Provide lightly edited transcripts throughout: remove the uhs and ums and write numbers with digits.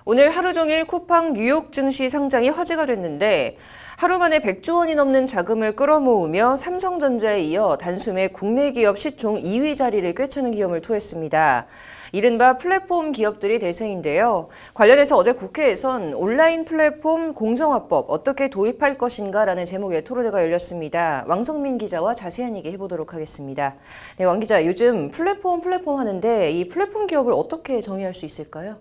오늘 하루 종일 쿠팡 뉴욕 증시 상장이 화제가 됐는데 하루 만에 100조 원이 넘는 자금을 끌어모으며 삼성전자에 이어 단숨에 국내 기업 시총 2위 자리를 꿰차는 기염을 토했습니다. 이른바 플랫폼 기업들이 대세인데요. 관련해서 어제 국회에선 온라인 플랫폼 공정화법 어떻게 도입할 것인가라는 제목의 토론회가 열렸습니다. 왕성민 기자와 자세한 얘기 해보도록 하겠습니다. 네, 왕 기자, 요즘 플랫폼 하는데 이 플랫폼 기업을 어떻게 정의할 수 있을까요?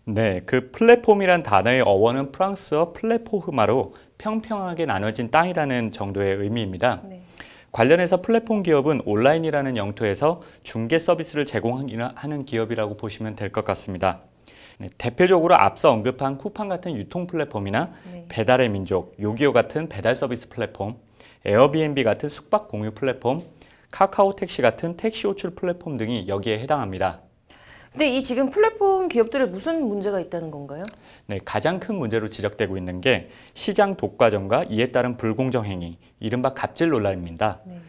네, 그 플랫폼이란 단어의 어원은 프랑스어 플랫포흐마로 평평하게 나눠진 땅이라는 정도의 의미입니다. 네. 관련해서 플랫폼 기업은 온라인이라는 영토에서 중개 서비스를 제공하는 기업이라고 보시면 될 것 같습니다. 네, 대표적으로 앞서 언급한 쿠팡 같은 유통 플랫폼이나 배달의 민족, 요기요 같은 배달 서비스 플랫폼, 에어비앤비 같은 숙박 공유 플랫폼, 카카오 택시 같은 택시 호출 플랫폼 등이 여기에 해당합니다. 근데 이 지금 플랫폼 기업들에 무슨 문제가 있다는 건가요? 네, 가장 큰 문제로 지적되고 있는 게 시장 독과점과 이에 따른 불공정 행위, 이른바 갑질 논란입니다. 네.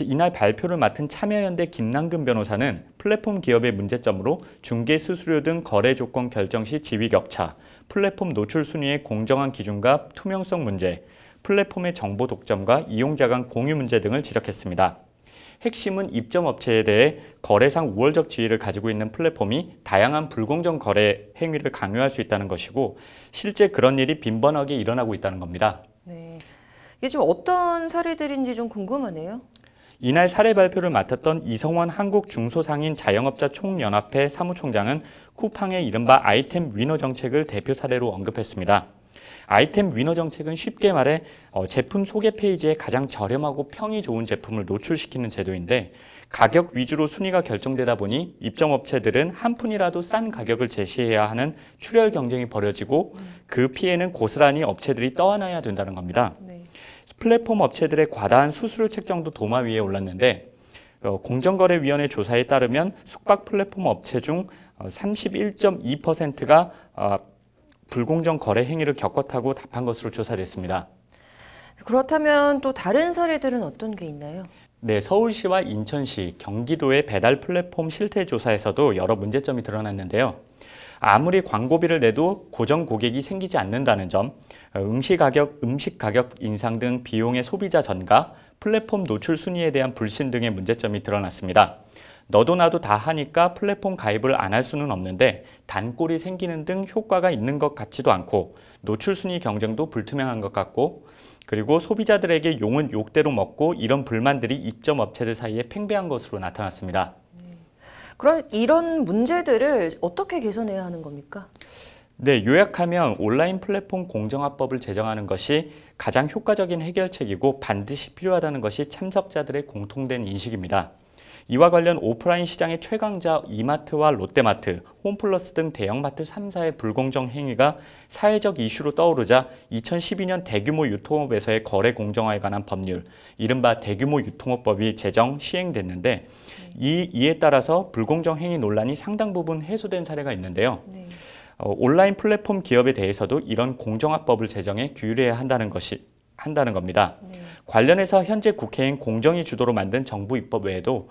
이날 발표를 맡은 참여연대 김남근 변호사는 플랫폼 기업의 문제점으로 중개 수수료 등 거래 조건 결정 시 지위 격차, 플랫폼 노출 순위의 공정한 기준과 투명성 문제, 플랫폼의 정보 독점과 이용자 간 공유 문제 등을 지적했습니다. 핵심은 입점 업체에 대해 거래상 우월적 지위를 가지고 있는 플랫폼이 다양한 불공정 거래 행위를 강요할 수 있다는 것이고 실제 그런 일이 빈번하게 일어나고 있다는 겁니다. 네. 이게 지금 어떤 사례들인지 좀 궁금하네요. 이날 사례 발표를 맡았던 이성원 한국중소상인 자영업자 총연합회 사무총장은 쿠팡의 이른바 아이템 위너 정책을 대표 사례로 언급했습니다. 아이템 위너 정책은 쉽게 말해 제품 소개 페이지에 가장 저렴하고 평이 좋은 제품을 노출시키는 제도인데 가격 위주로 순위가 결정되다 보니 입점업체들은 한 푼이라도 싼 가격을 제시해야 하는 출혈 경쟁이 벌어지고 그 피해는 고스란히 업체들이 떠안아야 된다는 겁니다. 네. 플랫폼 업체들의 과다한 수수료 책정도 도마 위에 올랐는데 공정거래위원회 조사에 따르면 숙박 플랫폼 업체 중 31.2%가 불공정 거래 행위를 겪었다고 답한 것으로 조사됐습니다. 그렇다면 또 다른 사례들은 어떤 게 있나요? 네, 서울시와 인천시, 경기도의 배달 플랫폼 실태 조사에서도 여러 문제점이 드러났는데요. 아무리 광고비를 내도 고정 고객이 생기지 않는다는 점, 음식 가격 인상 등 비용의 소비자 전가, 플랫폼 노출 순위에 대한 불신 등의 문제점이 드러났습니다. 너도 나도 다 하니까 플랫폼 가입을 안 할 수는 없는데 단골이 생기는 등 효과가 있는 것 같지도 않고 노출 순위 경쟁도 불투명한 것 같고 그리고 소비자들에게 욕은 욕대로 먹고 이런 불만들이 입점 업체들 사이에 팽배한 것으로 나타났습니다. 그럼 이런 문제들을 어떻게 개선해야 하는 겁니까? 네, 요약하면 온라인 플랫폼 공정화법을 제정하는 것이 가장 효과적인 해결책이고 반드시 필요하다는 것이 참석자들의 공통된 인식입니다. 이와 관련 오프라인 시장의 최강자 이마트와 롯데마트, 홈플러스 등 대형마트 3사의 불공정 행위가 사회적 이슈로 떠오르자 2012년 대규모 유통업에서의 거래 공정화에 관한 법률, 이른바 대규모 유통업법이 제정, 시행됐는데 이에 따라서 불공정 행위 논란이 상당 부분 해소된 사례가 있는데요. 네. 온라인 플랫폼 기업에 대해서도 이런 공정화법을 제정해 규율해야 한다는 겁니다. 네. 관련해서 현재 국회인 공정위 주도로 만든 정부 입법 외에도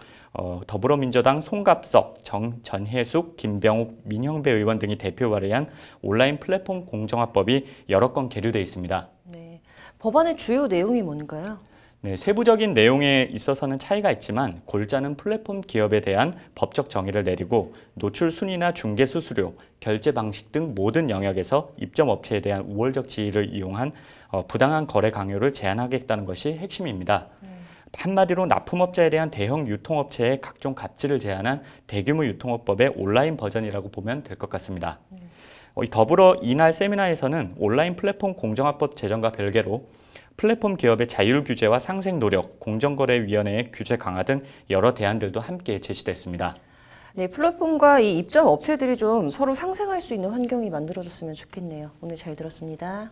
더불어민주당 송갑석, 전혜숙, 김병욱, 민형배 의원 등이 대표 발의한 온라인 플랫폼 공정화법이 여러 건 계류돼 있습니다. 네. 법안의 주요 내용이 뭔가요? 네, 세부적인 내용에 있어서는 차이가 있지만 골자는 플랫폼 기업에 대한 법적 정의를 내리고 노출 순위나 중개 수수료, 결제 방식 등 모든 영역에서 입점 업체에 대한 우월적 지위를 이용한 부당한 거래 강요를 제한하겠다는 것이 핵심입니다. 한마디로 납품업자에 대한 대형 유통업체의 각종 갑질을 제한한 대규모 유통업법의 온라인 버전이라고 보면 될 것 같습니다. 더불어 이날 세미나에서는 온라인 플랫폼 공정화법 제정과 별개로 플랫폼 기업의 자율 규제와 상생 노력, 공정거래위원회의 규제 강화 등 여러 대안들도 함께 제시됐습니다. 네, 플랫폼과 이 입점 업체들이 좀 서로 상생할 수 있는 환경이 만들어졌으면 좋겠네요. 오늘 잘 들었습니다.